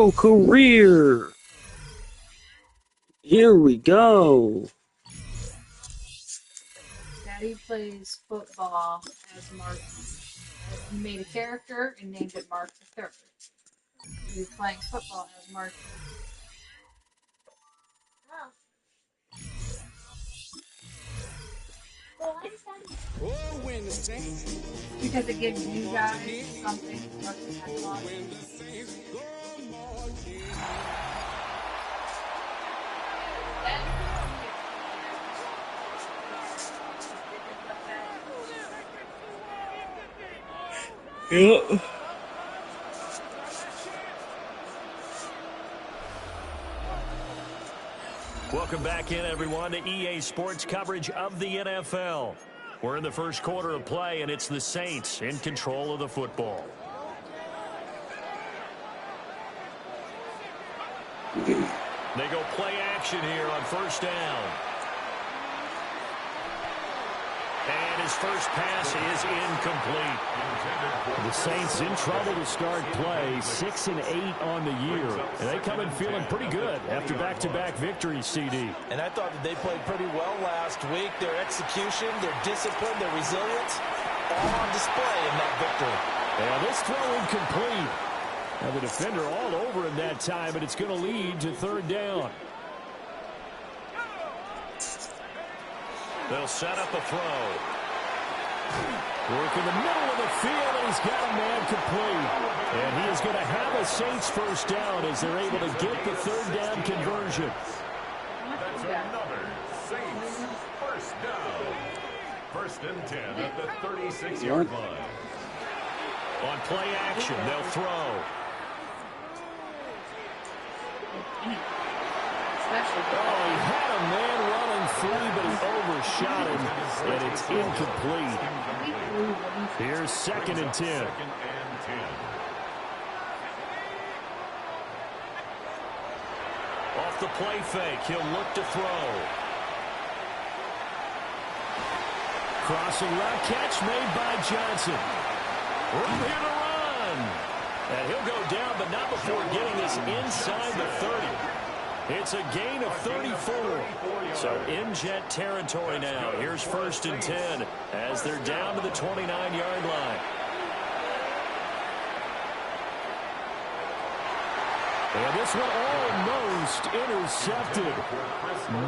Career. Here we go. Daddy plays football as Mark. He made a character and named it Mark the Third. He's playing football as Mark. Because it gives you guys something to look at on. Yep. Welcome back in, everyone, to EA Sports coverage of the NFL. We're in the first quarter of play, and it's the Saints in control of the football. They go play action here on first down. And his first pass is incomplete. The Saints in trouble to start play, 6-8 on the year. And they come in feeling pretty good after back-to-back victories, CD. And I thought that they played pretty well last week. Their execution, their discipline, their resilience, all on display in that victory. Yeah, this throw incomplete. Now the defender all over him that time, but it's going to lead to third down. They'll set up a throw. Work in the middle of the field, and he's got a man complete. And he is going to have a Saints first down as they're able to get the third down conversion. That's another Saints first down. First and 10 at the 36-yard line. On play action, they'll throw. Oh, he had a man running free, but he overshot him, and it's incomplete. Here's second and 10. Off the play fake, he'll look to throw. Crossing route catch made by Johnson. Room here to run. And he'll go down, but not before getting this inside the 30. It's a gain of 34. So in Jet territory now. Here's first and 10 as they're down to the 29-yard line. And this one almost intercepted.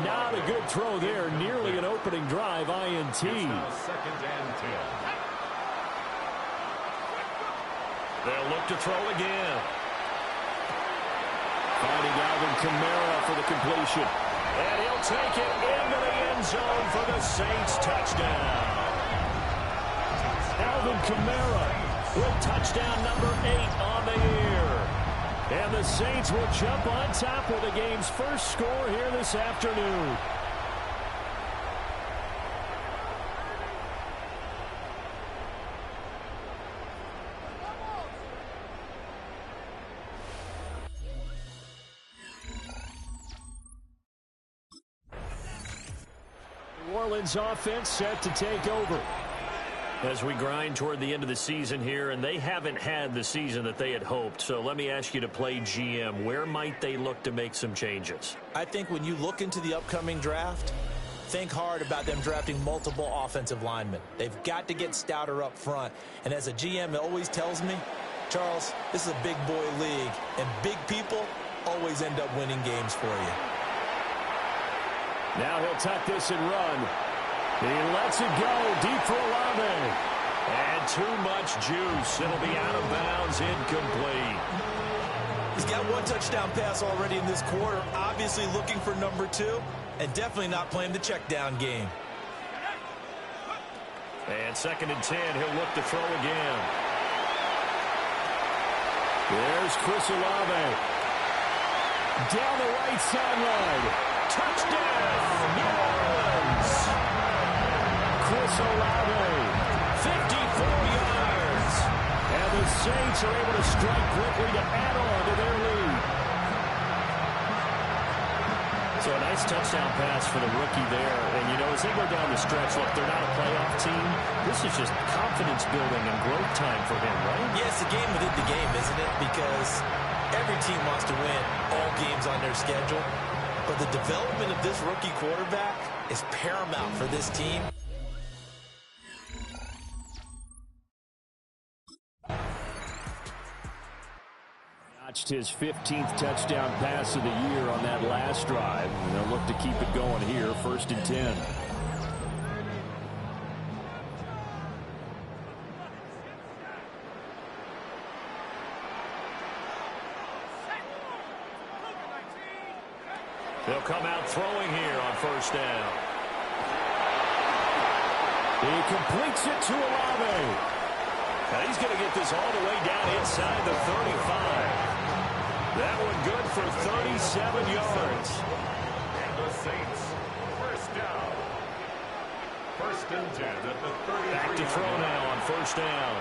Not a good throw there. Nearly an opening drive, INT. Second and 10. They'll look to throw again. Finding Alvin Kamara for the completion. And he'll take it into the end zone for the Saints touchdown. Alvin Kamara with touchdown number 8 on the year. And the Saints will jump on top with the game's first score here this afternoon. New Orleans offense set to take over. As we grind toward the end of the season here, and they haven't had the season that they had hoped. So let me ask you to play GM. Where might they look to make some changes? I think when you look into the upcoming draft, think hard about them drafting multiple offensive linemen. They've got to get stouter up front. And as a GM, it always tells me, Charles, this is a big boy league, and big people always end up winning games for you. Now he'll tuck this and run. He lets it go deep for Olave. And too much juice. It'll be out of bounds, incomplete. He's got one touchdown pass already in this quarter, obviously looking for number 2, and definitely not playing the check down game. And second and 10, he'll look to throw again. There's Chris Olave. Down the right sideline. Touchdown, New Orleans. Chris Olave, 54 yards. And the Saints are able to strike quickly to add on to their lead. So a nice touchdown pass for the rookie there. And, you know, as they go down the stretch, look, they're not a playoff team. This is just confidence building and growth time for him, right? Yeah, it's a game within the game, isn't it? Because Every team wants to win all games on their schedule, but the development of this rookie quarterback is paramount for this team. Notched his 15th touchdown pass of the year on that last drive. And they'll look to keep it going here, 1st and 10. They'll come out throwing here on 1st down. He completes it to Olave. Now he's going to get this all the way down inside the 35. That one good for 37 yards. And the Saints, 1st down. 1st and 10 at the 33. Back to throw now on 1st down.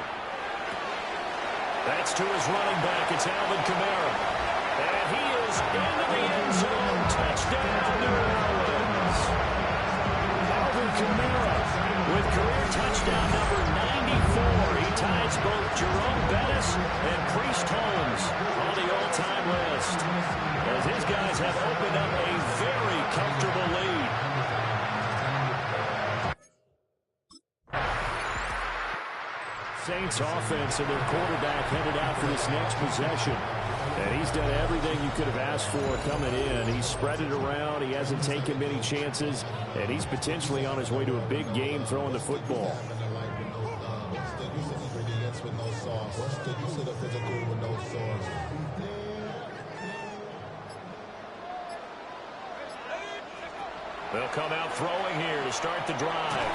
That's to his running back. It's Alvin Kamara. And he is into the end zone. Touchdown, New Orleans. Alvin Kamara with career touchdown number 94. He ties both Jerome Bettis and Priest Holmes on the all-time list, as his guys have opened up a very comfortable lead. Saints offense and their quarterback headed out for this next possession. And he's done everything you could have asked for coming in. He's spread it around. He hasn't taken many chances. And he's potentially on his way to a big game throwing the football. They'll come out throwing here to start the drive.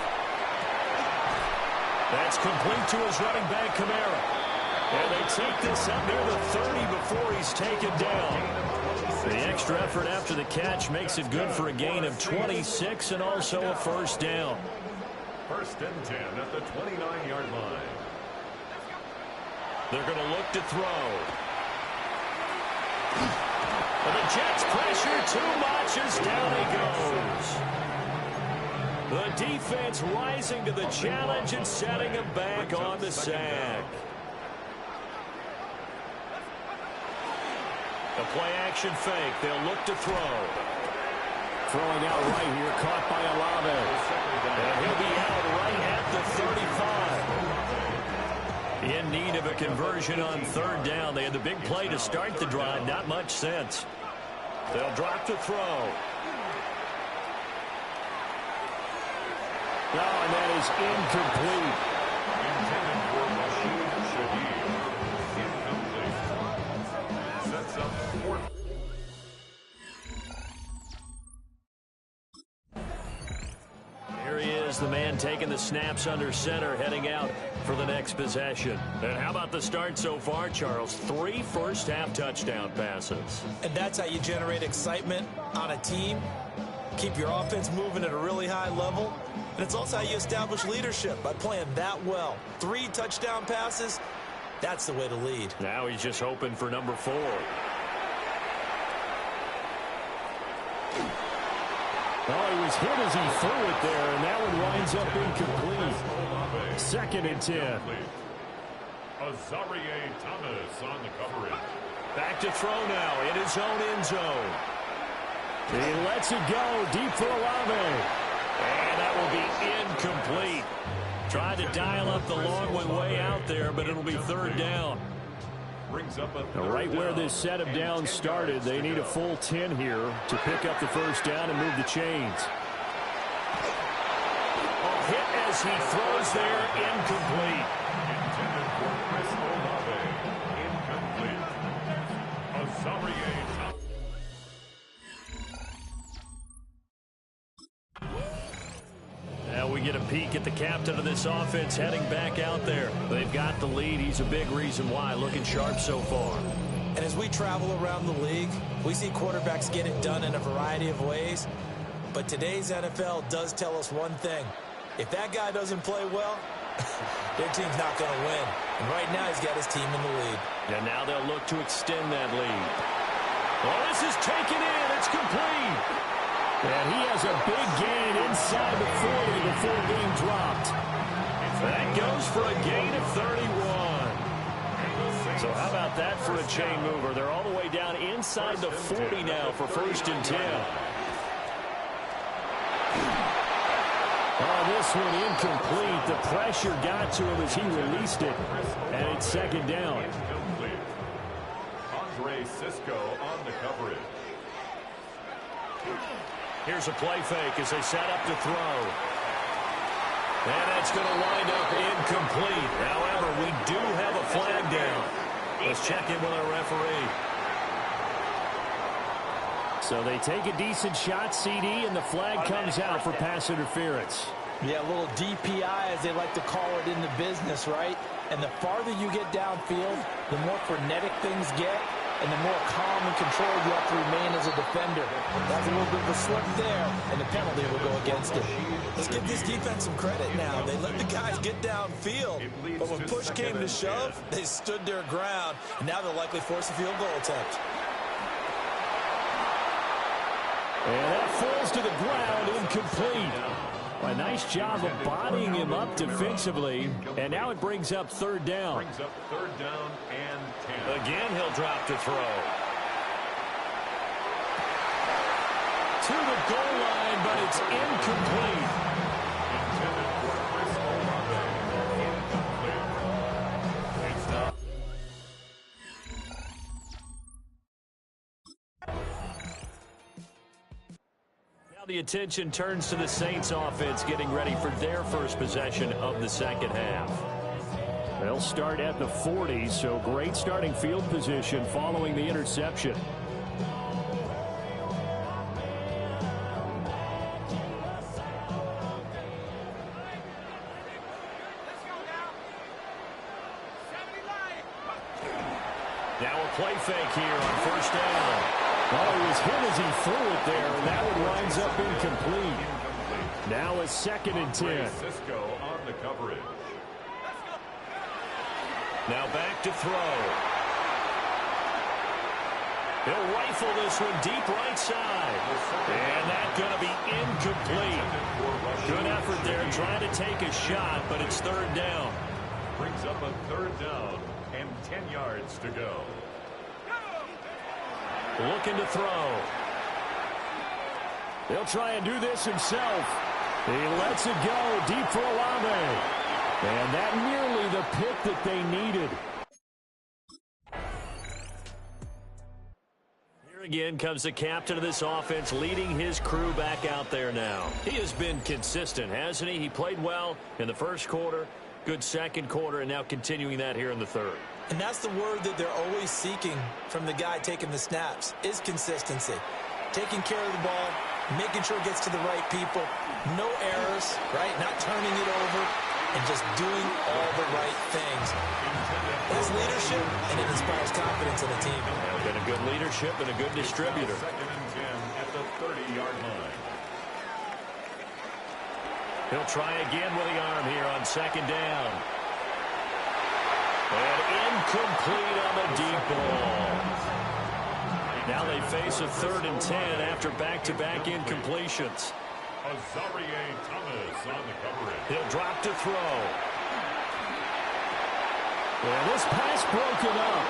That's complete to his running back, Kamara. And they take this up near the 30 before he's taken down. The extra effort after the catch makes it good for a gain of 26 and also a 1st down. 1st and 10 at the 29-yard line. They're going to look to throw. And the Jets pressure too much as down he goes. The defense rising to the challenge and setting him back on the sack. A play-action fake. They'll look to throw. Throwing out right here, caught by Olave. And he'll be out right at the 35. In need of a conversion on 3rd down. They had the big play to start the drive. Not much sense. They'll drop to throw. Oh, and that is incomplete. Intended for Rashid Shaheed. Incomplete. Sets up 4th. Here he is, the man taking the snaps under center, heading out for the next possession. And how about the start so far, Charles? 3 first-half touchdown passes. And that's how you generate excitement on a team. Keep your offense moving at a really high level. And it's also how you establish leadership, by playing that well. 3 touchdown passes, that's the way to lead. Now he's just hoping for number 4. Oh, he was hit as he threw it there, and that one winds up incomplete. 2nd and 10. Azareye'h Thomas on the coverage. Back to throw now in his own end zone. He lets it go deep for Olave. And that will be incomplete. Tried to dial up the long way out there, but it'll be 3rd down. Brings up a Right where this set of downs started, they need a full 10 here to pick up the 1st down and move the chains. Hit as he throws there, incomplete. intended for Chris Olave. Incomplete. Azareye'h Thomas. Now we get a peek at the captain of this offense heading back out there. They've got the lead. He's a big reason why. Looking sharp so far. And as we travel around the league, we see quarterbacks get it done in a variety of ways. But today's NFL does tell us one thing. If that guy doesn't play well, their team's not going to win. And right now he's got his team in the lead. And now they'll look to extend that lead. Well, this is taken in. It's complete. And he has a big gain inside the 40 before being dropped. That goes for a gain of 31. And the So how about that for a chain mover? They're all the way down inside the 40 now for 1st and 10. Oh, this one incomplete. The pressure got to him as he released it. And it's 2nd down. Andre Cisco on the coverage. Here's a play fake as they set up to throw. And that's going to wind up incomplete. However, we do have a flag down. Let's check in with our referee. So they take a decent shot, CD, and the flag comes out for pass interference. Yeah, a little DPI, as they like to call it in the business, right? And the farther you get downfield, the more frenetic things get, and the more calm and controlled you have to remain as a defender. That's a little bit of a slip there, and the penalty will go against it. Let's give this defense some credit now. They let the guys get downfield, but when push came to shove, they stood their ground, and now they'll likely force a field goal attempt. And that falls to the ground, incomplete. A nice job of bodying him up defensively, and now it brings up 3rd down. Brings up 3rd down and 10. Again, he'll drop to throw. To the goal line, but it's incomplete. Intended for Chris Olave. Incomplete. It's not. The attention turns to the Saints offense getting ready for their first possession of the 2nd half. They'll start at the 40, so great starting field position following the interception. Now a play fake here on 1st down. Well, he was hit as he threw it there, and that one winds up incomplete. Now a 2nd and 10. Cisco on the coverage. Now back to throw. He'll rifle this one deep right side. And that's going to be incomplete. Good effort there trying to take a shot, but it's 3rd down. Brings up a 3rd down and 10 yards to go. Looking to throw. He'll try and do this himself. He lets it go deep for Olave. And that nearly the pick that they needed. Here again comes the captain of this offense leading his crew back out there now. He has been consistent, hasn't he? He played well in the 1st quarter, good 2nd quarter, and now continuing that here in the 3rd. And that's the word that they're always seeking from the guy taking the snaps, is consistency. Taking care of the ball, making sure it gets to the right people, no errors, right? Not turning it over, and just doing all the right things. It's leadership, and it inspires confidence in a team. Been a good leadership and a good distributor. 2nd and 10 at the 30-yard line. He'll try again with the arm here on 2nd down. And incomplete on the deep ball. Now they face a 3rd and 10 after back-to-back incompletions. Azarie Thomas on the coverage. He'll drop to throw. Well, this pass broken up.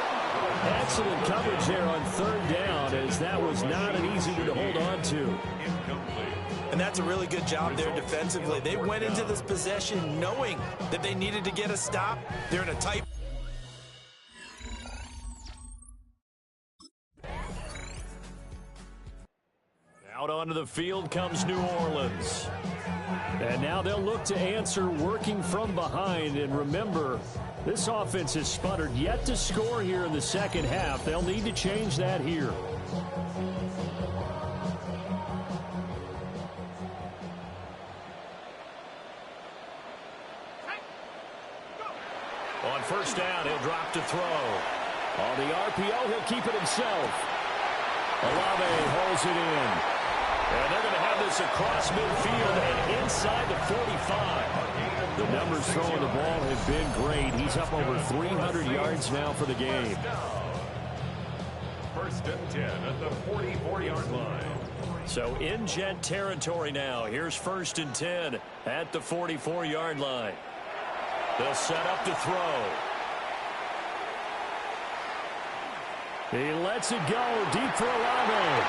Excellent coverage there on 3rd down, as that was not an easy one to hold on to. Incomplete. And that's a really good job there defensively. They went into this possession knowing that they needed to get a stop. They're in a tight. Out onto the field comes New Orleans. And now they'll look to answer working from behind. And remember, this offense has sputtered yet to score here in the 2nd half. They'll need to change that here. On 1st down, he'll drop to throw. On the RPO, he'll keep it himself. Olave holds it in. And they're going to have this across midfield and inside the 45. The numbers throwing the ball have been great. He's up over 300 yards now for the game. 1st and 10 at the 44-yard line. So in Jet territory now. Here's 1st and 10 at the 44-yard line. They'll set up to throw. He lets it go deep for Olave.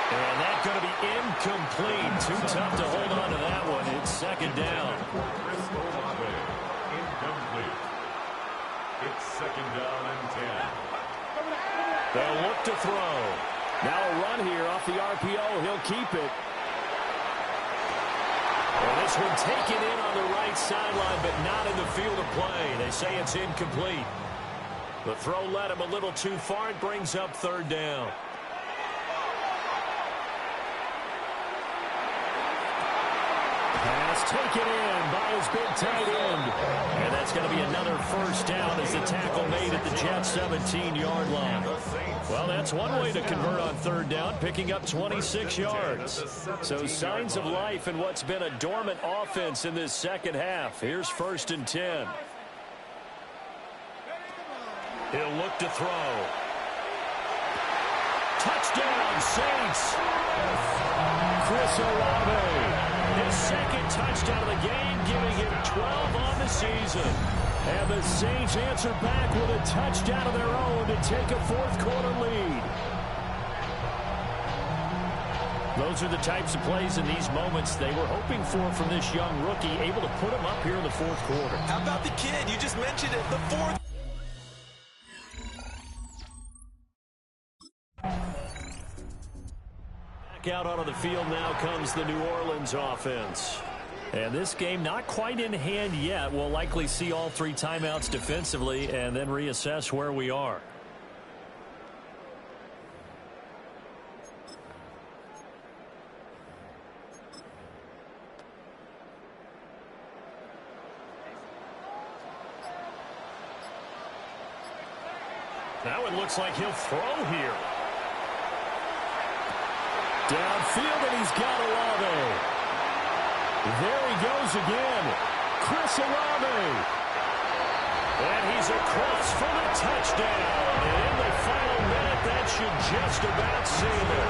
And that's going to be incomplete. Too tough to hold on to that one. It's second down. Chris Olave, incomplete. It's second down and 10. They'll look to throw. Now a run here off the RPO. He'll keep it. Well, this one taken in on the right sideline, but not in the field of play. They say it's incomplete. The throw led him a little too far. It brings up third down. Pass taken in by his big tight end. And that's going to be another first down as the tackle made at the Jets' 17-yard line. Well, that's one way to convert on third down, picking up 26 yards. So signs of life in what's been a dormant offense in this second half. Here's first and 10. He'll look to throw. Touchdown, Saints. Chris Olave, his second touchdown of the game, giving him 12 on the season. And the Saints answer back with a touchdown of their own to take a fourth-quarter lead. Those are the types of plays in these moments they were hoping for from this young rookie, able to put him up here in the fourth quarter. How about the kid? You just mentioned it, the fourth. Back out onto the field now comes the New Orleans offense. And this game not quite in hand yet. We'll likely see all three timeouts defensively and then reassess where we are. Now it looks like he'll throw here. Downfield, and he's got Olave. There he goes again. Chris Olave. And he's across for the touchdown. And in the final minute, that should just about seal it.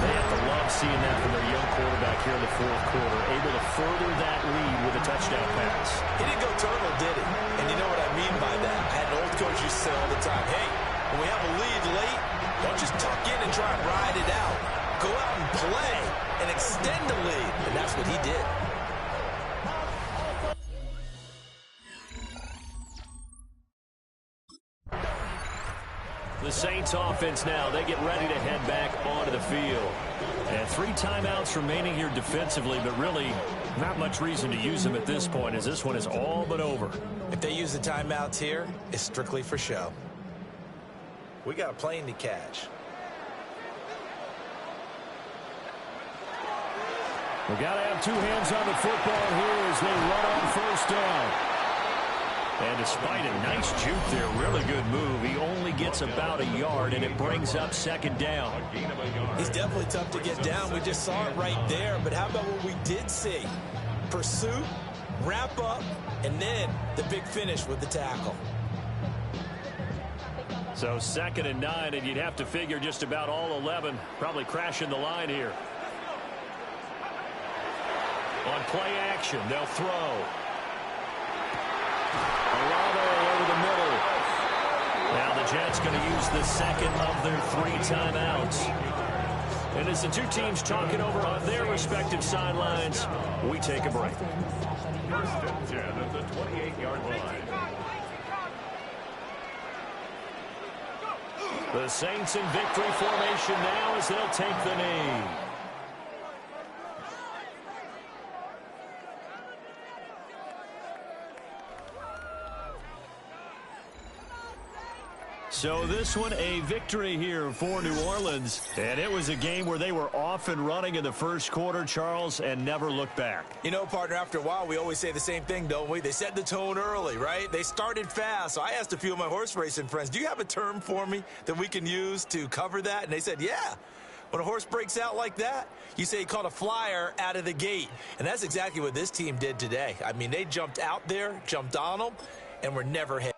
They have to love seeing that from their young quarterback here in the fourth quarter, able to further that lead with a touchdown pass. He didn't go turtle, did he? And you know what I mean by that. I had an old coach used to say all the time, hey, when we have a lead late, don't just tuck in and try and ride it out. Go out and play and extend the lead. And that's what he did. The Saints offense now, they get ready to head back onto the field. And 3 timeouts remaining here defensively, but really not much reason to use them at this point as this one is all but over. If they use the timeouts here, it's strictly for show. We got a plane to catch. We got to have 2 hands on the football here as they run on first down. And despite a nice juke there, really good move, he only gets about a yard, and it brings up second down. He's definitely tough to get down. We just saw it right there. But how about what we did see? Pursuit, wrap up, and then the big finish with the tackle. So 2nd and 9, and you'd have to figure just about all 11 probably crashing the line here. On play action, they'll throw. Olave over the middle. Now the Jets going to use the second of their 3 timeouts. And as the 2 teams talking over on their respective sidelines, we take a break. First and 10 at the 28-yard line. The Saints in victory formation now as they'll take the knee. So this one a victory here for New Orleans. And it was a game where they were off and running in the first quarter, Charles, and never looked back. You know, partner, after a while, we always say the same thing, don't we? They set the tone early, right? They started fast. So I asked a few of my horse racing friends, do you have a term for me that we can use to cover that? And they said, yeah. When a horse breaks out like that, you say he caught a flyer out of the gate. And that's exactly what this team did today. I mean, they jumped out there, jumped on them, and were never hit.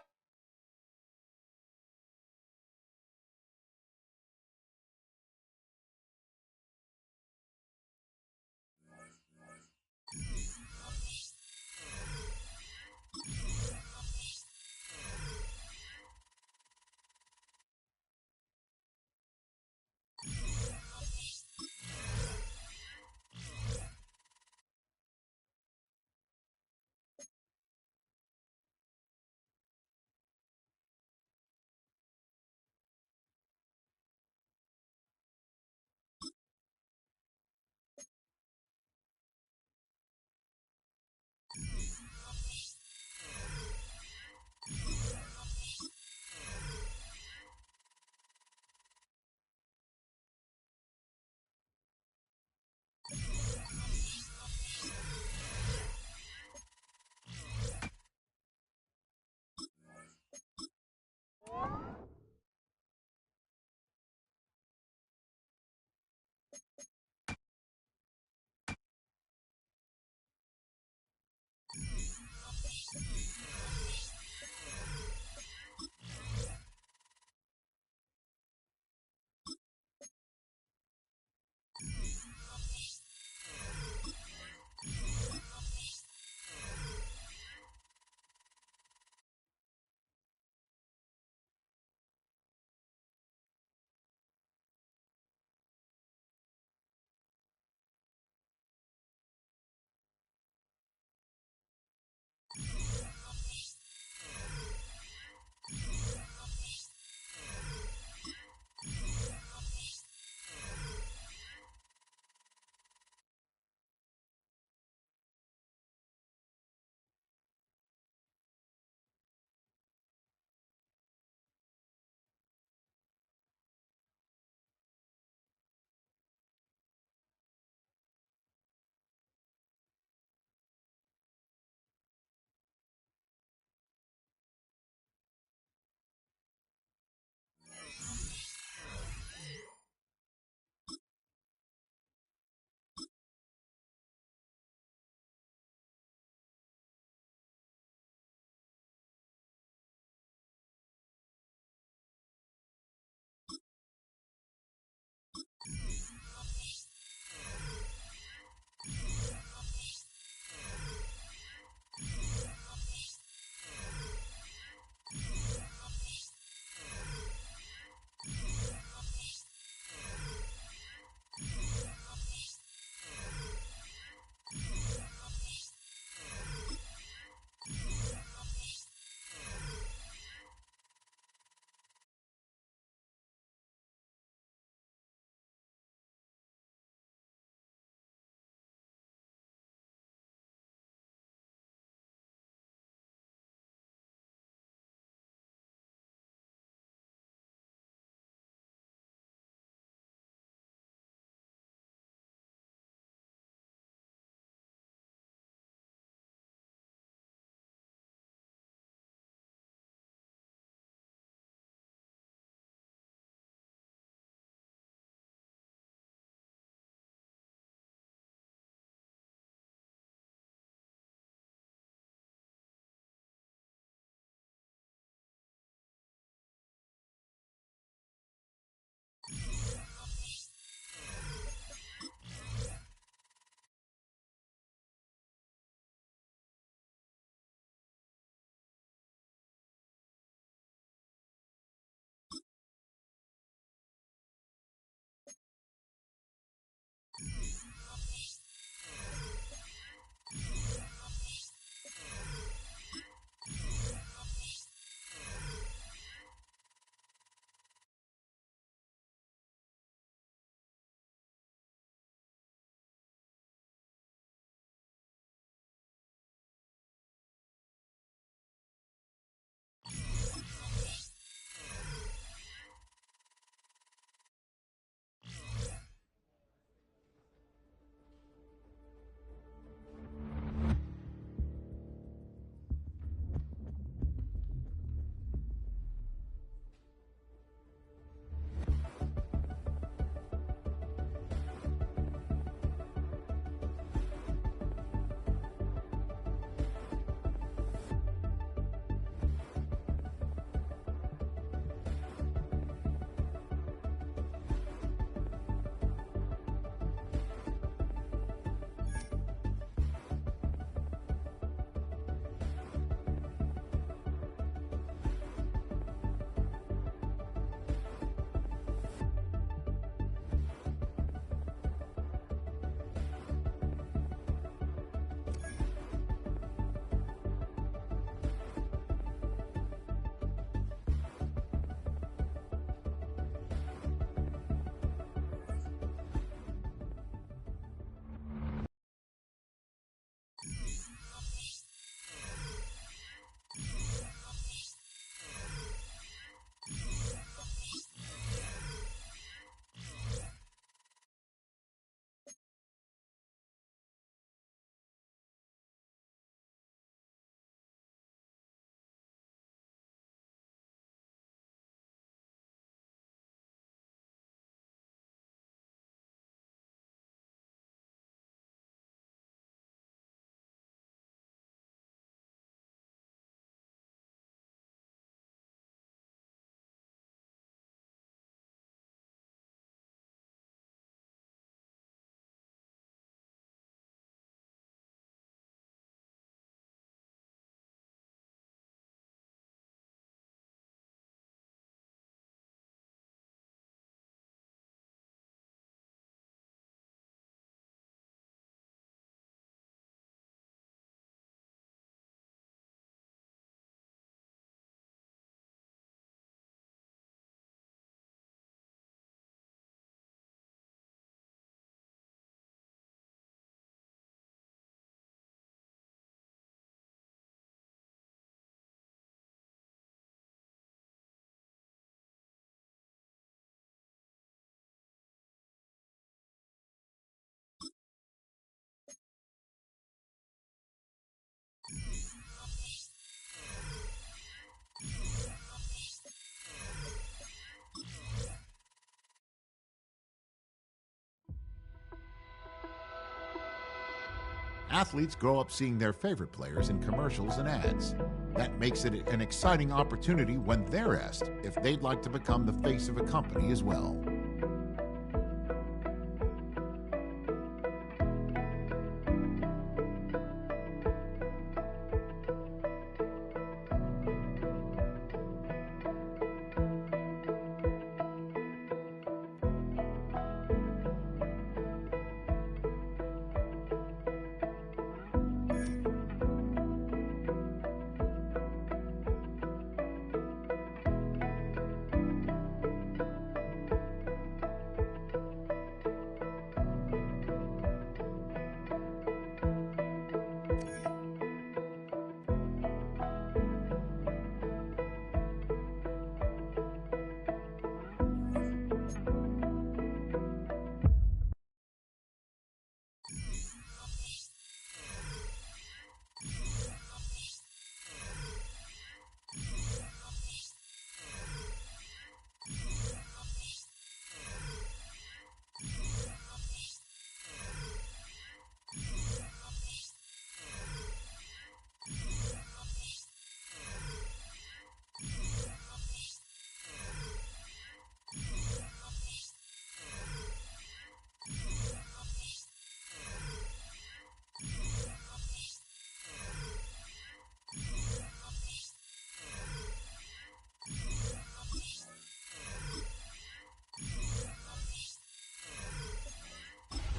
Athletes grow up seeing their favorite players in commercials and ads. That makes it an exciting opportunity when they're asked if they'd like to become the face of a company as well.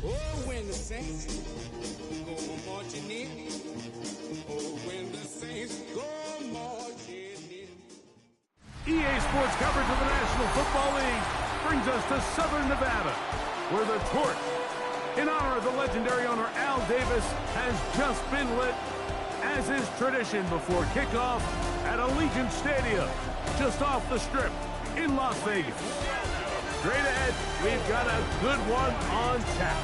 Oh, when the Saints go marching in. Oh, when the Saints go marching in. EA Sports coverage of the National Football League brings us to Southern Nevada, where the torch, in honor of the legendary owner Al Davis, has just been lit, as is tradition before kickoff at Allegiant Stadium, just off the Strip in Las Vegas. Straight ahead, we've got a good one on tap.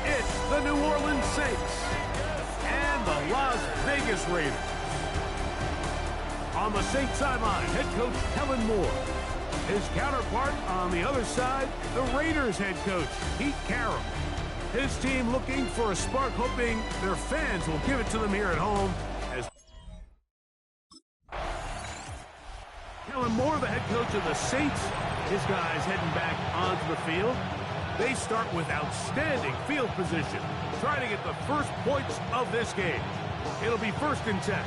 It's the New Orleans Saints and the Las Vegas Raiders. On the Saints sideline, head coach Kellen Moore. His counterpart on the other side, the Raiders head coach Pete Carroll. His team looking for a spark, hoping their fans will give it to them here at home. As Kellen Moore, the head coach of the Saints, his guys heading back onto the field. They start with outstanding field position, trying to get the first points of this game. It'll be 1st and 10.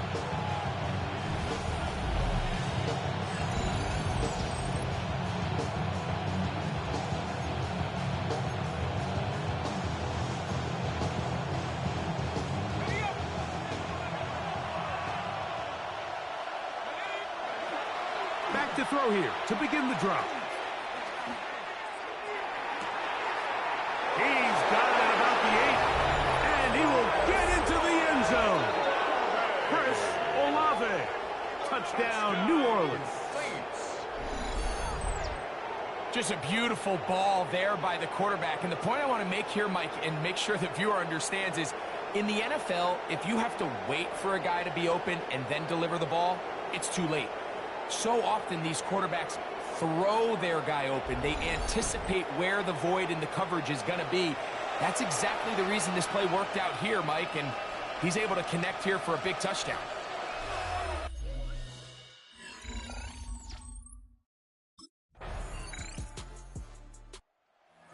Back to throw here to begin the drive. He's got it at about the 8, and he will get into the end zone. Chris Olave, touchdown, New Orleans. Just a beautiful ball there by the quarterback. And the point I want to make here, Mike, and make sure the viewer understands is, in the NFL, if you have to wait for a guy to be open and then deliver the ball, it's too late. So often these quarterbacks throw their guy open. They anticipate where the void in the coverage is going to be. That's exactly the reason this play worked out here, Mike, and he's able to connect here for a big touchdown.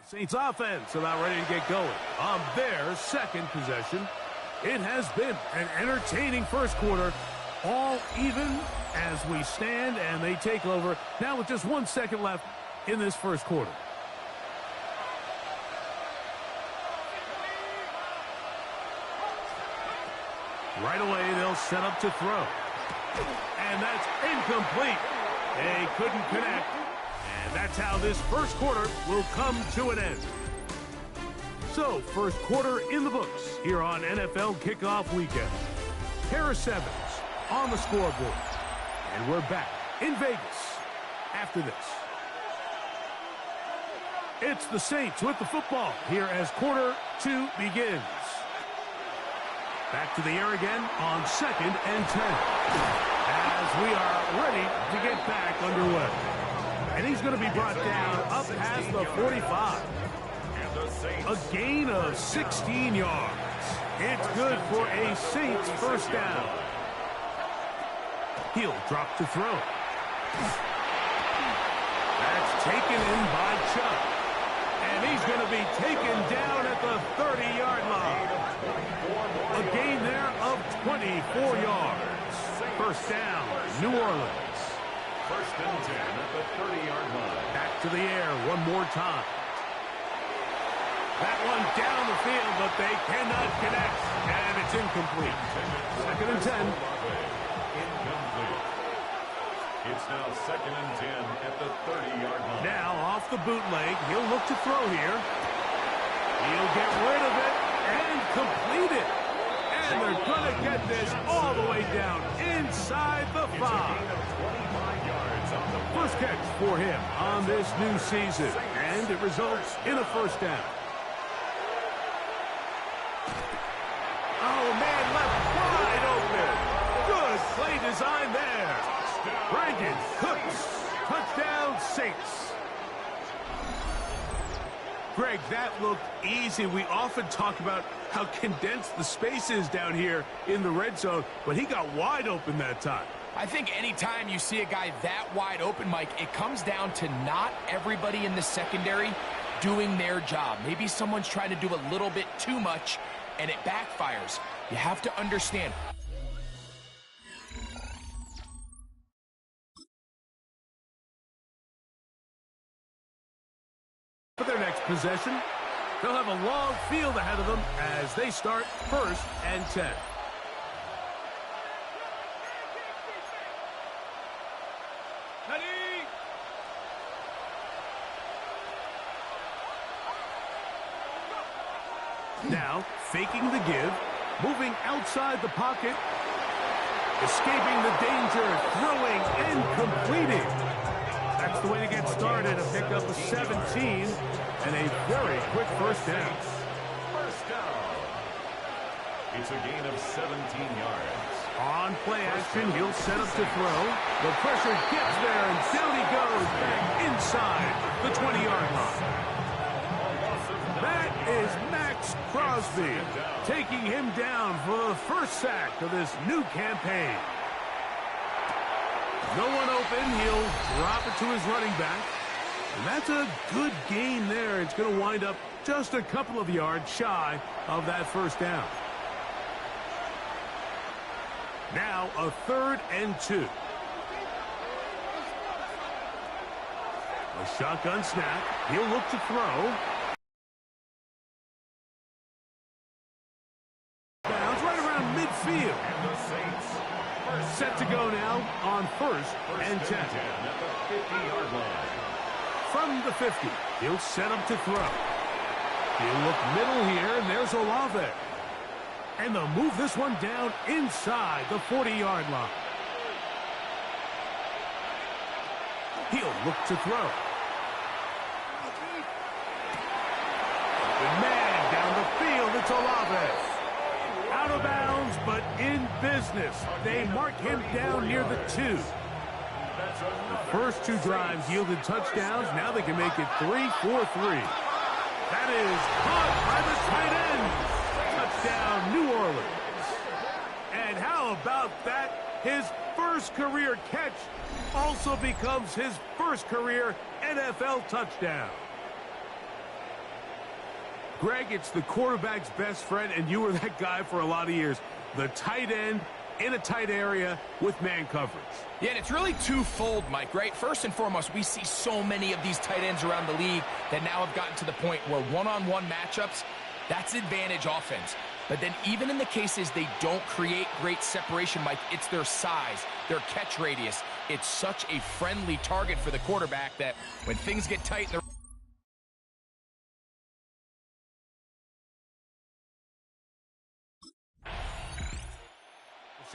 Saints offense about ready to get going on their second possession. It has been an entertaining first quarter, all even as we stand and they take over now with just 1 second left in this first quarter. Right away, they'll set up to throw. And that's incomplete. They couldn't connect. And that's how this first quarter will come to an end. So, first quarter in the books here on NFL Kickoff Weekend. Harris Evans on the scoreboard. And we're back in Vegas after this. It's the Saints with the football here as quarter 2 begins. Back to the air again on 2nd and 10. As we are ready to get back underway. And he's going to be brought down up past the 45. A gain of 16 yards. It's good for a Saints first down. He'll drop to throw. That's taken in by Chubb. And he's going to be taken down at the 30-yard line. A gain there of 24 yards. First down, New Orleans. First and 10 at the 30-yard line. Back to the air one more time. That one down the field, but they cannot connect. And it's incomplete. Second and 10. Incomplete. It's now second and 10 at the 30-yard line. Now off the bootleg. He'll look to throw here. He'll get rid of it and complete it. And they're going to get this all the way down inside the 5. First catch for him on this new season. And it results in a first down. Oh, man, left wide open. Good play design there. Brandon Cooks. Touchdown, Saints. Greg, that looked easy. We often talk about how condensed the space is down here in the red zone, but he got wide open that time. I think anytime you see a guy that wide open, Mike, it comes down to not everybody in the secondary doing their job. Maybe someone's trying to do a little bit too much, and it backfires. You have to understand. For their next possession, they'll have a long field ahead of them as they start first and 10. Now, faking the give, moving outside the pocket, escaping the danger, throwing and completing. That's the way to get started, a pickup of 17 and a very quick first down. First down. It's a gain of 17 yards. On play action, he'll set up to throw. The pressure gets there, and down he goes back inside the 20-yard line. That is Max Crosby taking him down for the first sack of this new campaign. No one open. He'll drop it to his running back. And that's a good gain there. It's going to wind up just a couple of yards shy of that first down. Now a 3rd and 2. A shotgun snap. He'll look to throw. Bounds right around midfield. And the Saints set to go now on first and 10. At the 50-yard line. From the 50, he'll set up to throw. He'll look middle here, and there's Olave. And they'll move this one down inside the 40-yard line. He'll look to throw. Open man down the field, it's Olave. Out of bounds, but in business. They mark him down near the 2. The first 2 drives yielded touchdowns. Now they can make it 3-4-3. That is caught by the tight end. Touchdown, New Orleans. And how about that? His first career catch also becomes his first career NFL touchdown. Greg, it's the quarterback's best friend, and you were that guy for a lot of years. The tight end in a tight area with man coverage. Yeah, and it's really twofold, Mike, right? First and foremost, we see so many of these tight ends around the league that now have gotten to the point where one-on-one matchups, that's advantage offense. But then even in the cases they don't create great separation, Mike, it's their size, their catch radius. It's such a friendly target for the quarterback that when things get tight in the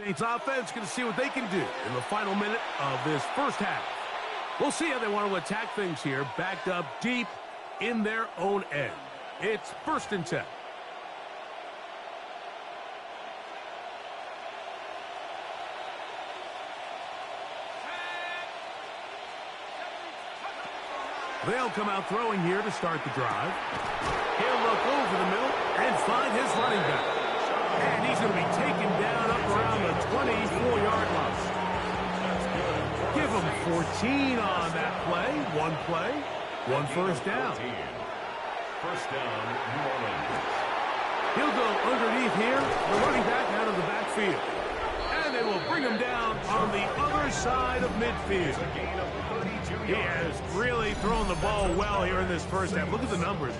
Saints offense going to see what they can do in the final minute of this first half. We'll see how they want to attack things here, backed up deep in their own end. It's first and 10. They'll come out throwing here to start the drive. He'll look over the middle and find his running back. And he's going to be taken down up around the 24-yard line. Give him 14 on that play. One first down. First down, New Orleans. He'll go underneath here. The running back out of the backfield. And they will bring him down on the other side of midfield. He has really thrown the ball well here in this first half. Look at the numbers.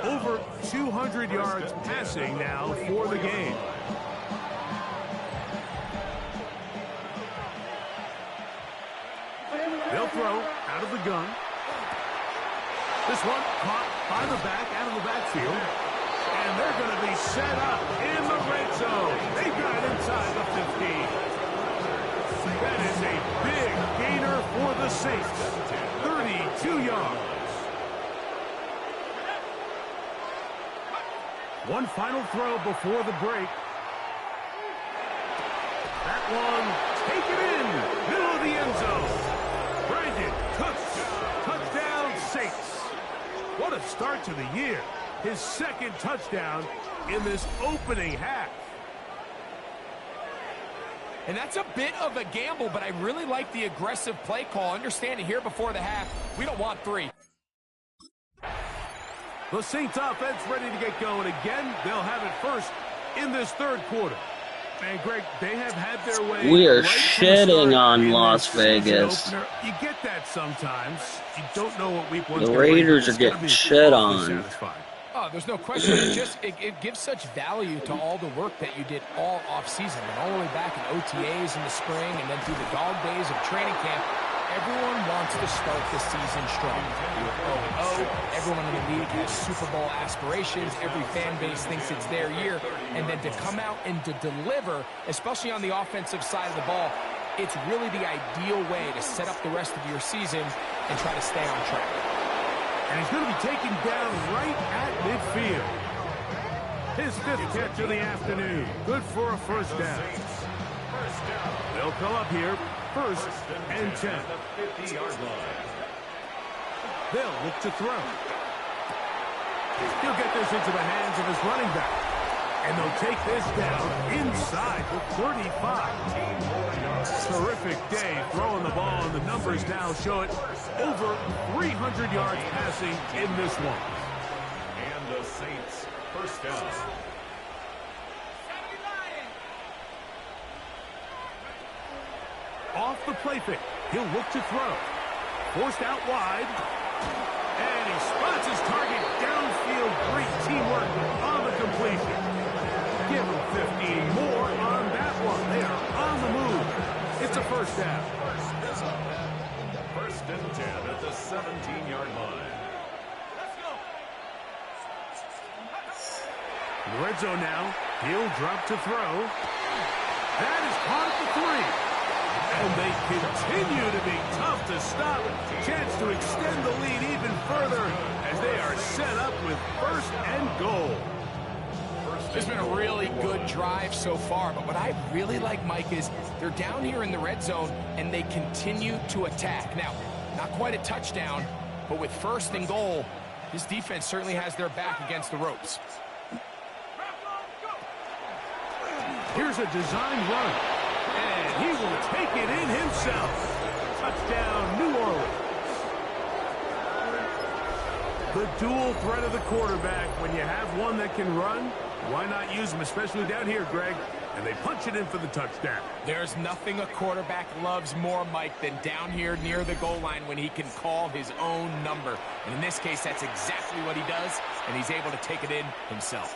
Over 200 yards passing now for the game. They'll throw out of the gun. This one caught by the back, out of the backfield. And they're going to be set up in the red zone. They've got it inside the 15. That is a big gainer for the Saints. 32 yards. One final throw before the break. That one, take it in, middle of the end zone. Brandon Cooks, touchdown Saints. What a start to the year. His second touchdown in this opening half. And that's a bit of a gamble, but I really like the aggressive play call. Understanding here before the half, we don't want 3. The Saints offense ready to get going again. They'll have it first in this third quarter. And Greg, they have had their way. We are right shitting on Las Vegas. You get that sometimes. You don't know what week one's The gonna bring, Raiders but are it's gotta getting be shit awfully on. satisfying. Oh, there's no question. It gives such value to all the work that you did all offseason. And all the way back in OTAs in the spring and then through the dog days of training camp, everyone wants to start the season strong. You're 0-0. Everyone in the league has Super Bowl aspirations. Every fan base thinks it's their year. And then to come out and to deliver, especially on the offensive side of the ball, it's really the ideal way to set up the rest of your season and try to stay on track. And he's going to be taken down right at midfield. His 5th catch of the afternoon. Good for a first down. They'll come up here, first and 10. They'll look to throw. He'll get this into the hands of his running back. And they'll take this down inside the 35. Terrific day throwing the ball, and the numbers now show it. Over 300 yards passing in this one. And the Saints first down. Off the play fake. He'll look to throw. Forced out wide. And he spots his target downfield. Great teamwork on the completion. Give him 15 more on that one. They are on the move. It's a first down. First and 10 at the 17-yard line. In the red zone now. He'll drop to throw. That is caught at the 3. And they continue to be tough to stop. Chance to extend the lead even further as they are set up with first and goal. It's been a really good drive so far, but what I really like, Mike, is they're down here in the red zone, and they continue to attack. Now, not quite a touchdown, but with first and goal, this defense certainly has their back against the ropes. Here's a design run, and he will take it in himself. Touchdown, New Orleans. The dual threat of the quarterback. When you have one that can run, why not use him, especially down here, Greg? And they punch it in for the touchdown. There's nothing a quarterback loves more, Mike, than down here near the goal line when he can call his own number. And in this case, that's exactly what he does, and he's able to take it in himself.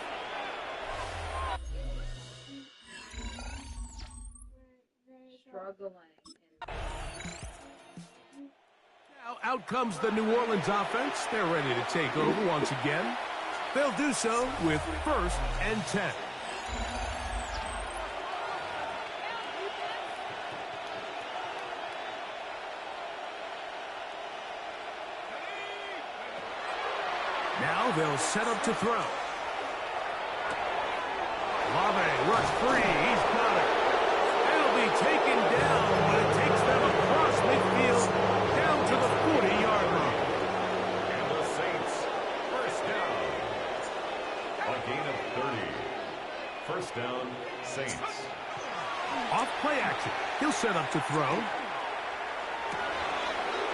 Struggling. Now out comes the New Orleans offense. They're ready to take over once again. They'll do so with first and 10. Now they'll set up to throw. Olave rush free. He's got it. They'll be taken down, but it takes them across midfield down to the 40-yard line. And the Saints first down. A gain of 30. First First down, Saints. Off play action. He'll set up to throw.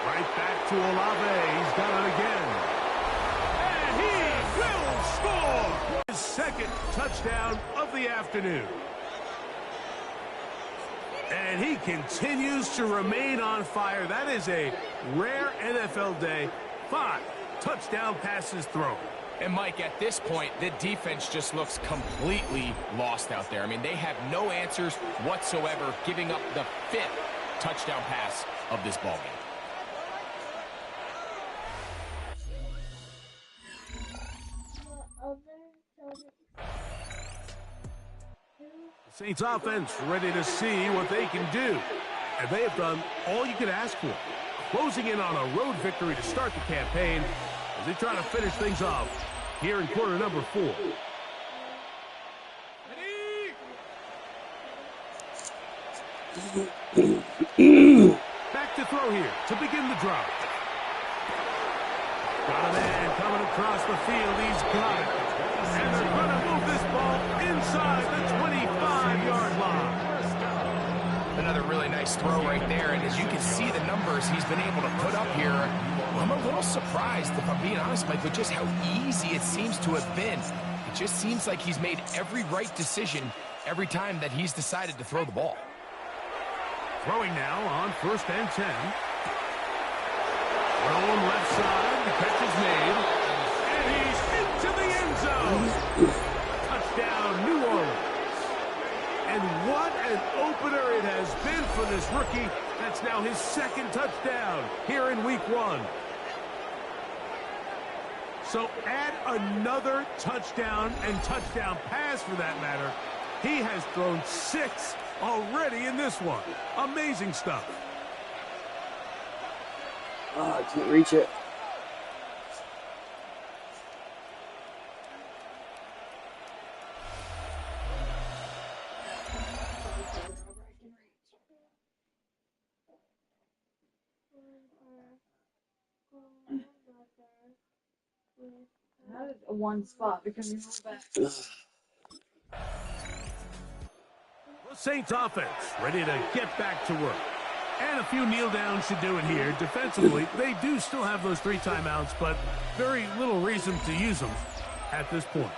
Right back to Olave. He's got it again. And he will score his second touchdown of the afternoon. And he continues to remain on fire. That is a rare NFL day. 5 touchdown passes thrown. And, Mike, at this point, the defense just looks completely lost out there. I mean, they have no answers whatsoever, giving up the 5th touchdown pass of this ballgame. The Saints offense ready to see what they can do. And they have done all you could ask for. Closing in on a road victory to start the campaign as they try to finish things off here in quarter number 4. Back to throw here to begin the drive. Got a man coming across the field. He's got it. And they're going to move this ball inside the 25-yard line. Another really nice throw right there, and as you can see the numbers he's been able to put up here, I'm a little surprised, if I'm being honest, Mike, with just how easy it seems to have been. It just seems like he's made every right decision every time that he's decided to throw the ball. Throwing now on 1st and 10. Thrown left side, the catch is made, and he's into the end zone. Touchdown, New Orleans. And what an opener it has been for this rookie. That's now his 2nd touchdown here in week 1. So add another touchdown and touchdown pass for that matter. He has thrown 6 already in this one. Amazing stuff. Oh, I can't reach it. That is a one spot because you move back. The Saints offense ready to get back to work. And a few kneel downs should do it here. Defensively, they do still have those 3 timeouts, but very little reason to use them at this point.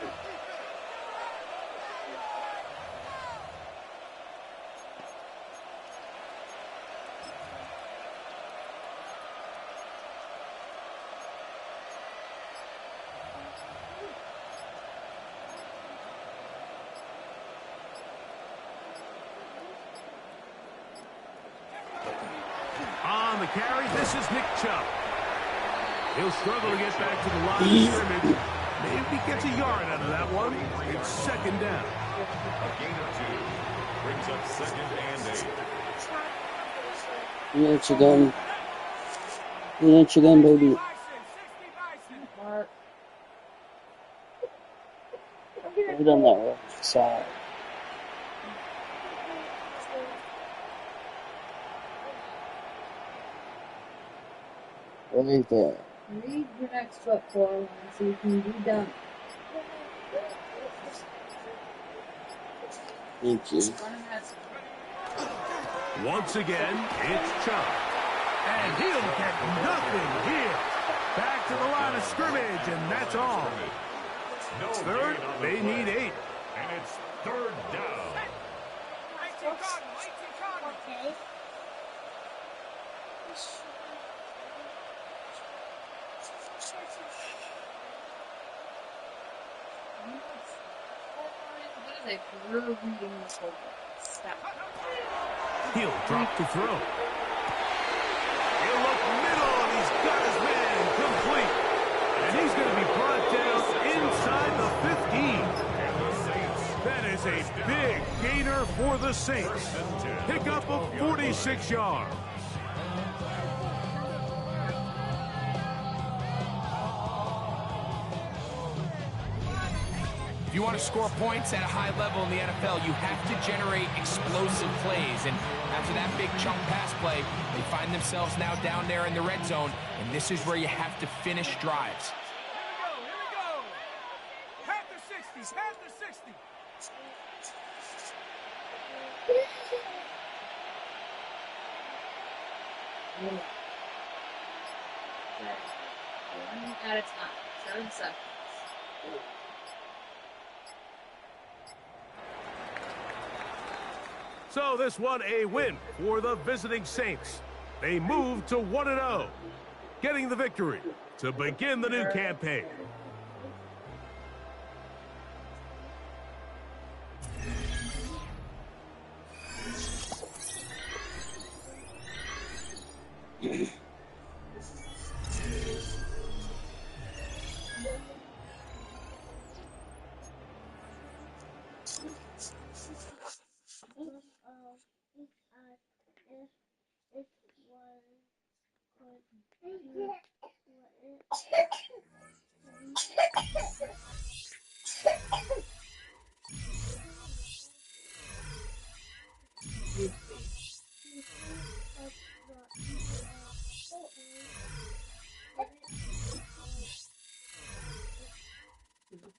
On the carry, this is Nick Chubb. He'll struggle to get back to the line of scrimmage. Maybe gets a yard out of that one. It's 2nd down. A gain of 2 brings up 2nd and 8. You let your gun. You let your gun, baby. We've done that right side. Right there. Read your next foot forward so you can be done. Thank you. Once again, it's Chubb. And he'll get nothing here. Back to the line of scrimmage, and that's all. 3rd, they need 8. And it's 3rd down. Okay. What is a career reading this whole book? He'll drop the throw. He'll look middle, and he's got his man complete. And he's going to be brought down inside the 15. That is a big gainer for the Saints. Pick up of 46 yards. If you want to score points at a high level in the NFL, you have to generate explosive plays. And after that big chunk pass play, they find themselves now down there in the red zone. And this is where you have to finish drives. Here we go. Past the 60. One at a time. 7 seconds. So this one a win for the visiting Saints. They move to 1-0, getting the victory to begin the new campaign.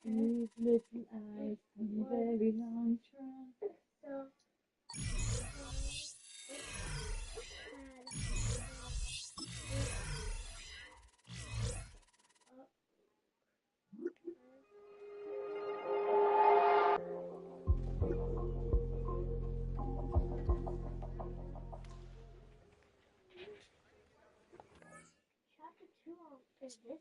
These little eyes come a very long trip. Chapter 2 is this.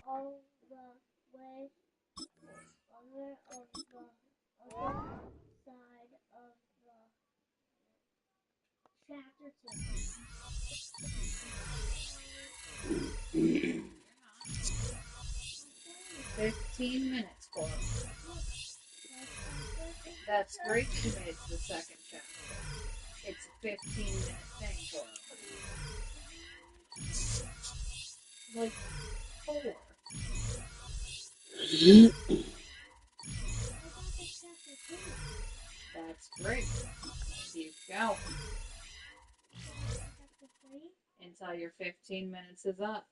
All the way over of the other side of the chapter 2. 15 minutes for it. That's great you made it to the second chapter. It's a 15-minute thing for it. Like 4. That's great. Keep going. Until your 15 minutes is up.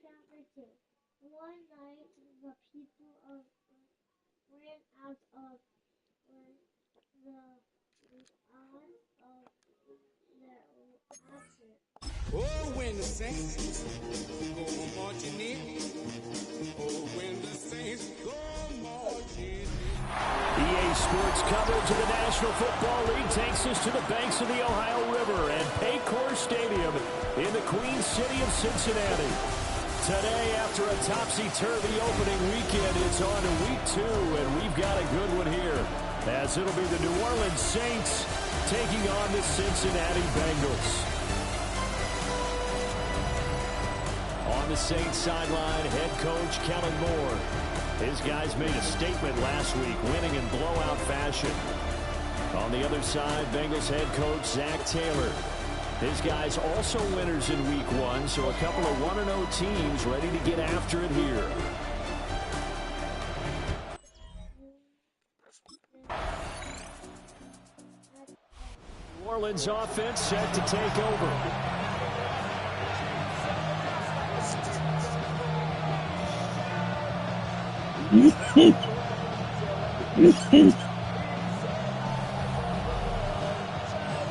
Chapter 2. One night, the people ran out of their Oh, when the Saints go marching in. Oh, when the Saints go marching in. EA Sports coverage of the National Football League takes us to the banks of the Ohio River and Paycor Stadium in the Queen City of Cincinnati. Today, after a topsy-turvy opening weekend, it's on to week 2, and we've got a good one here, as it'll be the New Orleans Saints taking on the Cincinnati Bengals. On the Saints sideline, head coach Kellen Moore. His guys made a statement last week, winning in blowout fashion. On the other side, Bengals head coach Zach Taylor. His guys also winners in week 1, so a couple of 1-0 teams ready to get after it here. New Orleans offense set to take over.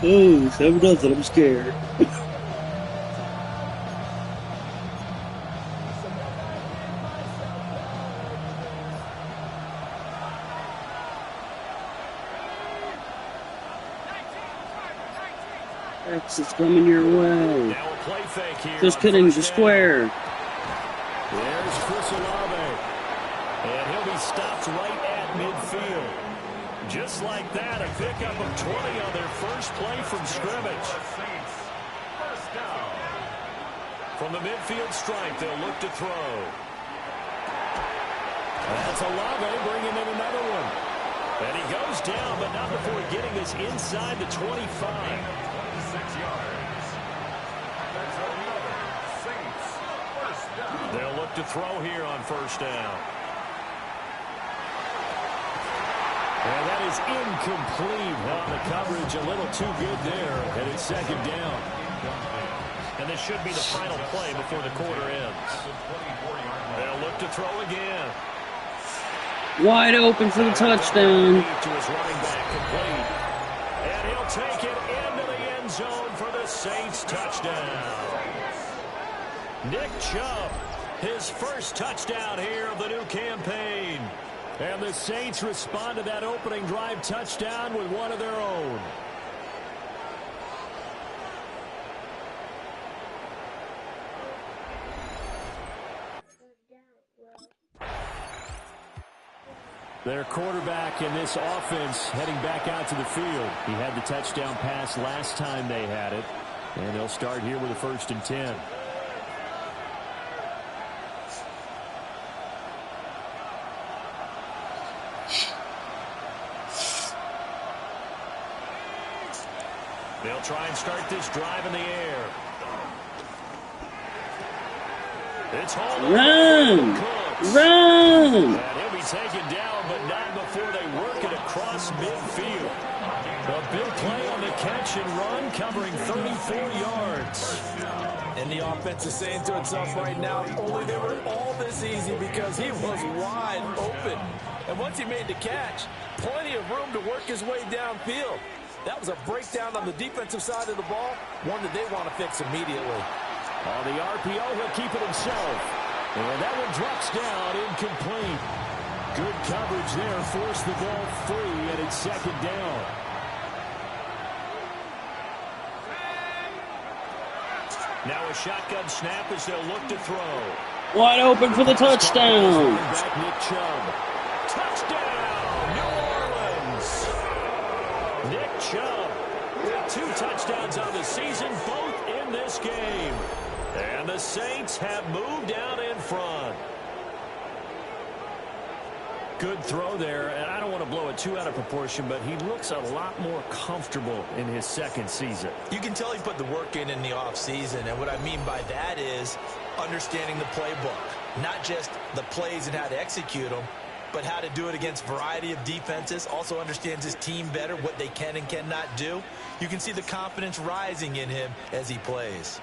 Oh, 7-0, I'm scared. X is coming your way. Now a play fake here. Just kidding, the square. There's Chris Olave. And he'll be stopped right at midfield. Just like that, a pickup of 20 on their first play from scrimmage. First down. From the midfield stripe, they'll look to throw. That's Olave bringing in another one. And he goes down, but not before getting this inside the 25. 26 yards. That's another Saints first down. They'll look to throw here on first down. And that is incomplete. Well, the coverage a little too good there, and it's second down. And this should be the final play before the quarter ends. They'll look to throw again. Wide open for the touchdown. To his running back, complete. And he'll take it into the end zone for the Saints touchdown. Nick Chubb, his first touchdown here of the new campaign. And the Saints respond to that opening drive touchdown with one of their own. Their quarterback in this offense heading back out to the field. He had the touchdown pass last time they had it. And they'll start here with a 1st and 10. They'll try and start this drive in the air. It's Hall. Run! Run! And he'll be taken down, but not before they work it across midfield. A big play on the catch and run, covering 34 yards. And the offense is saying to itself right now, only they were all this easy because he was wide open. And once he made the catch, plenty of room to work his way downfield. That was a breakdown on the defensive side of the ball, one that they want to fix immediately. On the RPO, he'll keep it himself. And that one drops down, incomplete. Good coverage there, forced the ball free, and it's second down. Now a shotgun snap as they'll look to throw. Wide open for the touchdown. Back Nick Chubb. Touchdown, New Orleans. Nick Chubb with 2 touchdowns on the season, both in this game. And the Saints have moved out in front. Good throw there, and I don't want to blow it too out of proportion, but he looks a lot more comfortable in his second season. You can tell he put the work in the offseason, and what I mean by that is understanding the playbook. Not just the plays and how to execute them, but how to do it against a variety of defenses. Also understands his team better, what they can and cannot do. You can see the confidence rising in him as he plays.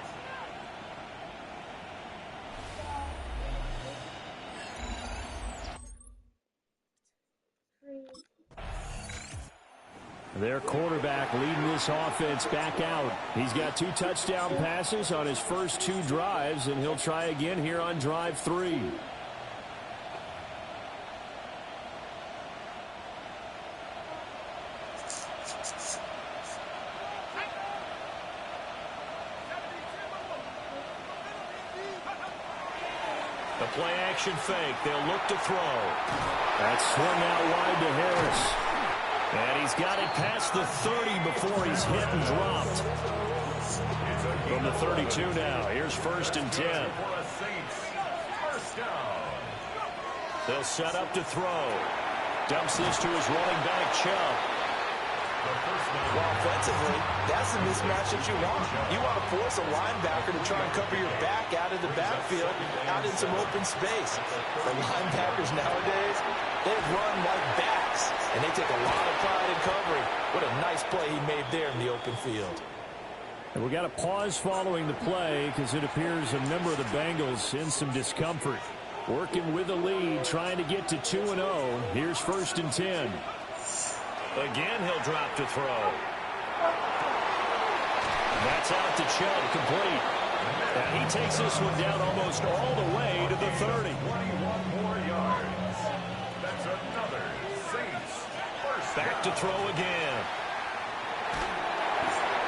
Their quarterback leading this offense back out. He's got 2 touchdown passes on his first 2 drives, and he'll try again here on drive 3. The play action fake. They'll look to throw. That's swung out wide to Harris. And he's got it past the 30 before he's hit and dropped. From the 32 now. Here's 1st and 10. They'll set up to throw. Dumps this to his running back, Chubb. Well, offensively, that's the mismatch that you want. You want to force a linebacker to try and cover your back out of the backfield, out in some open space. The linebackers nowadays, they run like backs, and they take a lot of pride in covering. What a nice play he made there in the open field. And we got a pause following the play because it appears a member of the Bengals in some discomfort. Working with the lead, trying to get to 2-0. Here's 1st and 10. Again, he'll drop to throw. That's out to Chubb, complete. And he takes this one down almost all the way to the 30. 21 more yards. That's another Saints first. Back to throw again.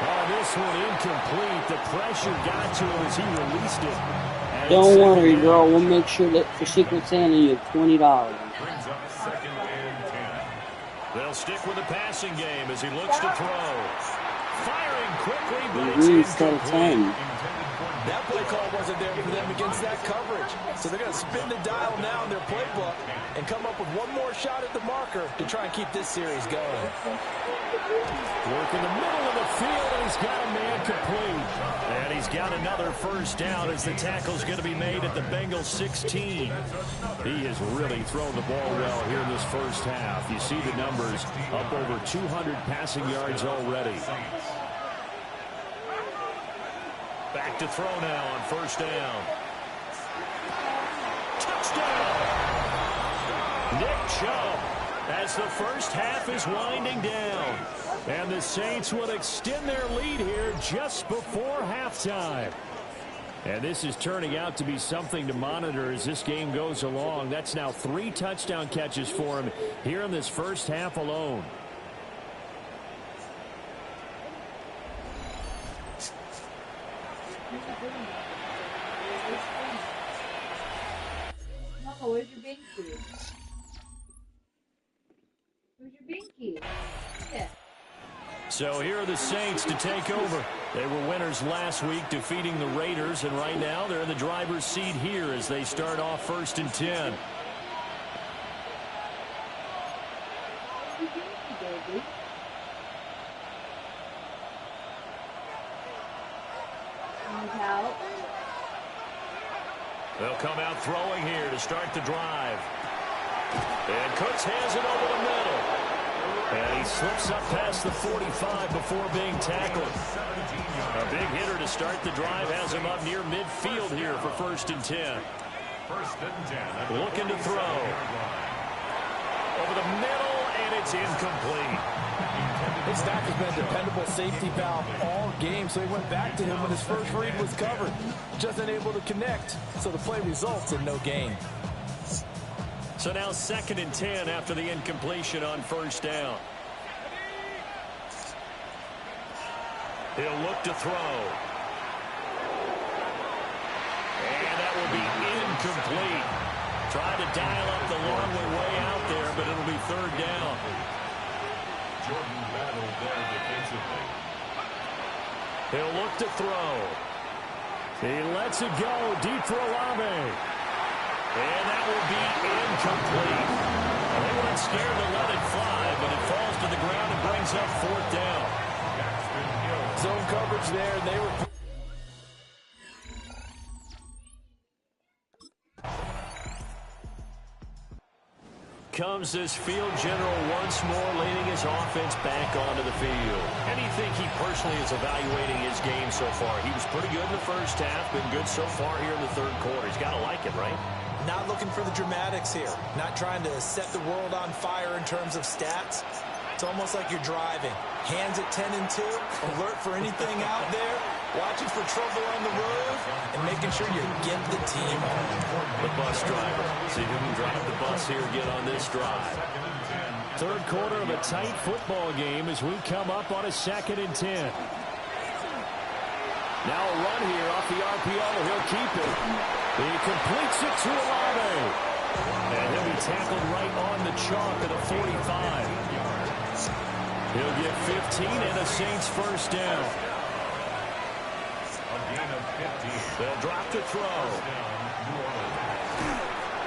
Oh, this one incomplete. The pressure got to him as he released it. And Don't worry, girl. We'll make sure that for Secret Santa you have $20. Brings up 2nd and 10. They'll stick with the passing game as he looks to throw. Firing quickly, but The it's Reed's got a incomplete. 10. That play call wasn't there for them against that coverage. So they're going to spin the dial now in their playbook and come up with one more shot at the marker to try and keep this series going. Work in the middle of the field, and he's got a man complete. And he's got another first down as the tackle's going to be made at the Bengals 16. He has really thrown the ball well here in this first half. You see the numbers, up over 200 passing yards already. Back to throw now on first down. Touchdown! Nick Chubb as the first half is winding down. And the Saints will extend their lead here just before halftime. And this is turning out to be something to monitor as this game goes along. That's now 3 touchdown catches for him here in this first half alone. Mama, where's your binky? Where's your binky? Yeah. So here are the Saints to take over. They were winners last week, defeating the Raiders, and right now they're in the driver's seat here as they start off 1st and 10. Where's your binky, baby? Out. They'll come out throwing here to start the drive. And Cooks has it over the middle. And he slips up past the 45 before being tackled. A big hitter to start the drive has him up near midfield here for 1st and 10. 1st and 10. Looking to throw. Over the middle, and it's incomplete. His stack has been a dependable safety valve all game, so he went back to him when his first read was covered. Just unable to connect, so the play results in no gain. So now 2nd and 10 after the incompletion on first down. He'll look to throw. And that will be incomplete. Tried to dial up the long way out there, but it'll be 3rd down. Jordan battled there defensively. He'll look to throw. He lets it go deep for Olave. And that will be incomplete. They weren't scared to let it fly, but it falls to the ground and brings up 4th down. Zone coverage there, and they were... Comes this field general once more, leading his offense back onto the field. And you think he personally is evaluating his game so far? He was pretty good in the first half, been good so far here in the 3rd quarter. He's got to like it, right? Not looking for the dramatics here. Not trying to set the world on fire in terms of stats. It's almost like you're driving. Hands at 10 and 2, alert for anything out there, watching for trouble on the road, and making sure you get the team home. The bus driver. See who can drive the bus here again on this drive. 3rd quarter of a tight football game as we come up on a 2nd and 10. Now a run here off the RPO. He'll keep it. He completes it to Olave. And he'll be tackled right on the chalk of the 45. He'll get 15 and a Saints first down. A gain of 15. They'll drop to throw.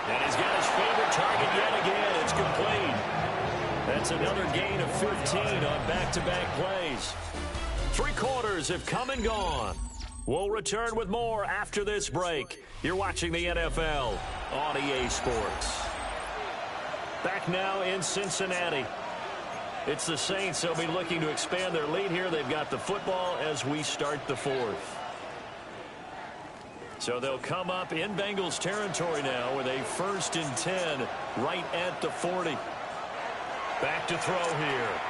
And he's got his favorite target yet again. It's complete. That's another gain of 15 on back-to-back plays. 3 quarters have come and gone. We'll return with more after this break. You're watching the NFL on EA Sports. Back now in Cincinnati. It's the Saints. They'll be looking to expand their lead here. They've got the football as we start the 4th. So they'll come up in Bengals territory now with a 1st and 10 right at the 40. Back to throw here.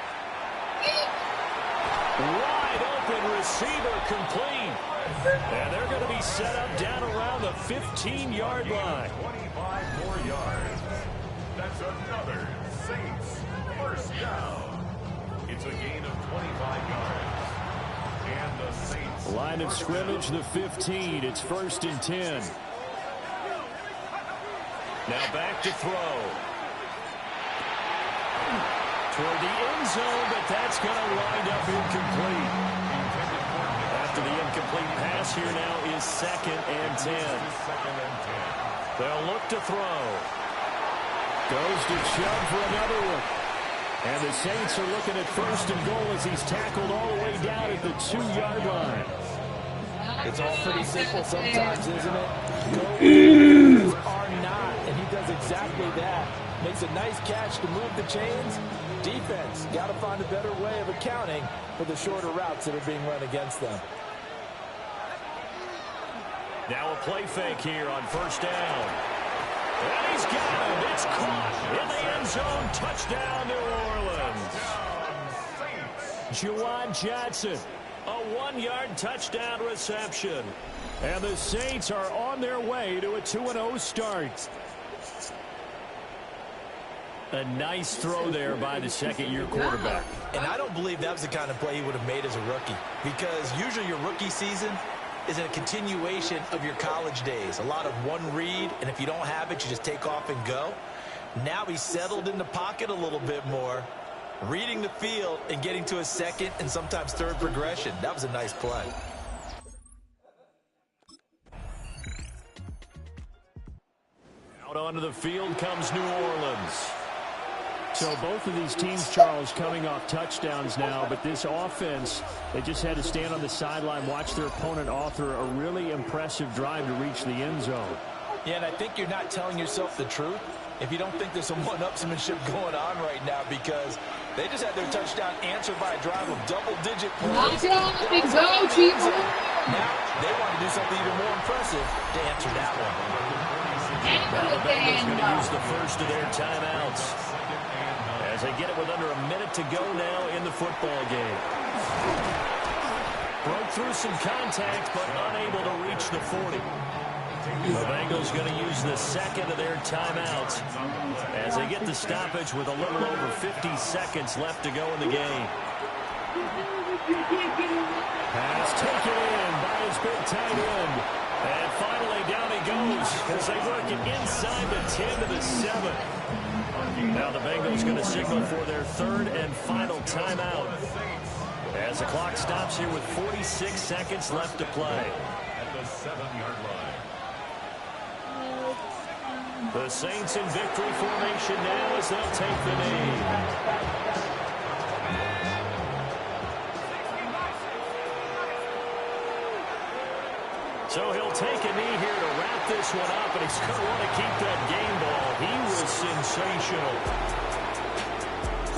Wide open receiver complete. And they're going to be set up down around the 15-yard line. 25 more yards. That's another Saints first down. It's a gain of 25 yards. line of scrimmage, the 15. It's 1st and 10. Now back to throw. Toward the end zone, but that's going to wind up incomplete. After the incomplete pass, here now is 2nd and 10. They'll look to throw. Goes to Chubb for another one. And the Saints are looking at 1st and goal as he's tackled all the way down at the 2-yard line. It's all pretty simple sometimes, isn't it? Go or not, and he does exactly that. Makes a nice catch to move the chains. Defense got to find a better way of accounting for the shorter routes that are being run against them. Now a play fake here on 1st down. And he's got him. It's caught in the end zone. Touchdown, New Orleans. Juwan Johnson, a 1-yard touchdown reception. And the Saints are on their way to a 2-0 start. A nice throw there by the second-year quarterback. And I don't believe that was the kind of play he would have made as a rookie, because usually your rookie season is a continuation of your college days. A lot of one read, and if you don't have it, you just take off and go. Now he's settled in the pocket a little bit more, reading the field and getting to a second and sometimes third progression. That was a nice play. Out onto the field comes New Orleans. So both of these teams, Charles, coming off touchdowns now, but this offense, they just had to stand on the sideline, watch their opponent author a really impressive drive to reach the end zone. Yeah, and I think you're not telling yourself the truth if you don't think there's some one-upsmanship going on right now, because they just had their touchdown answered by a drive of double-digit points. Now they want to do something even more impressive to answer that one. Now the Bengals going to use the first of their timeouts as they get it with under a minute to go now in the football game. Broke through some contact, but unable to reach the 40. The Bengals going to use the second of their timeouts as they get the stoppage with a little over 50 seconds left to go in the game. Pass taken in by his big tight end. And finally down he goes as they work it inside the 10 to the 7. Now the Bengals going to signal for their third and final timeout as the clock stops here with 46 seconds left to play. At the 7-yard line. The Saints in victory formation now as they'll take the knee. So he'll take a knee here to wrap this one up, and he's going to want to keep that game ball. He was sensational.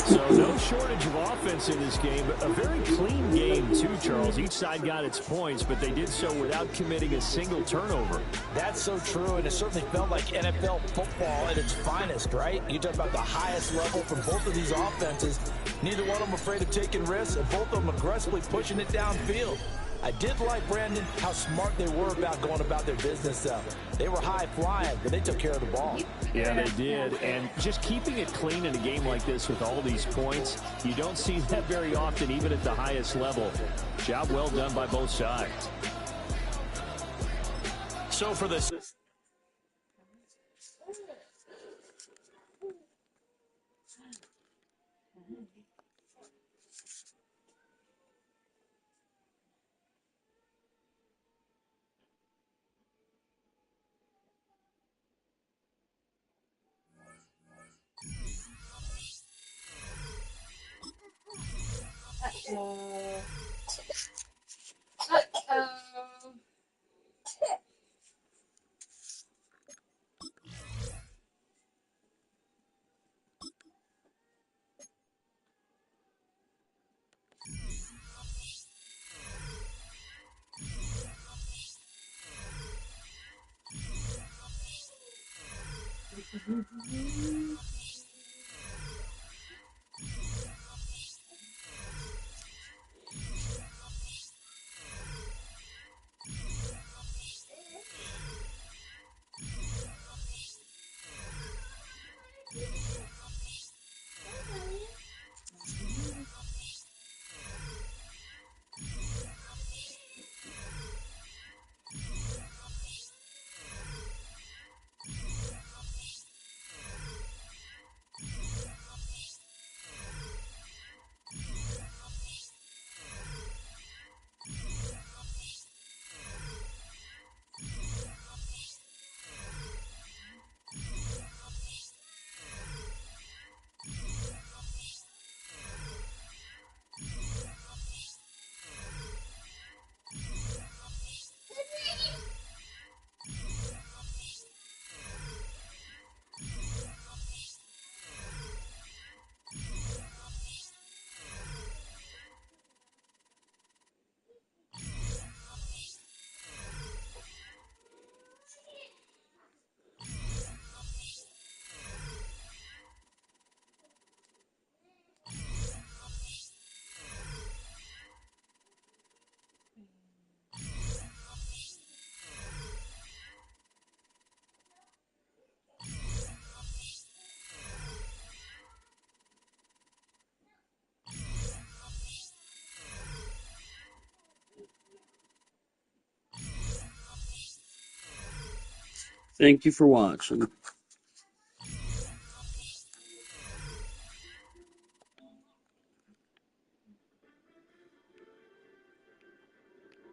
So no shortage of offense in this game, but a very clean game too, Charles. Each side got its points, but they did so without committing a single turnover. That's so true, and it certainly felt like NFL football at its finest, right? You talk about the highest level from both of these offenses. Neither one of them afraid of taking risks, and both of them aggressively pushing it downfield. I did like, Brandon, how smart they were about going about their business, though. They were high-flying, but they took care of the ball. Yeah, they did. And just keeping it clean in a game like this with all these points, you don't see that very often, even at the highest level. Job well done by both sides. So for this... Thank you for watching.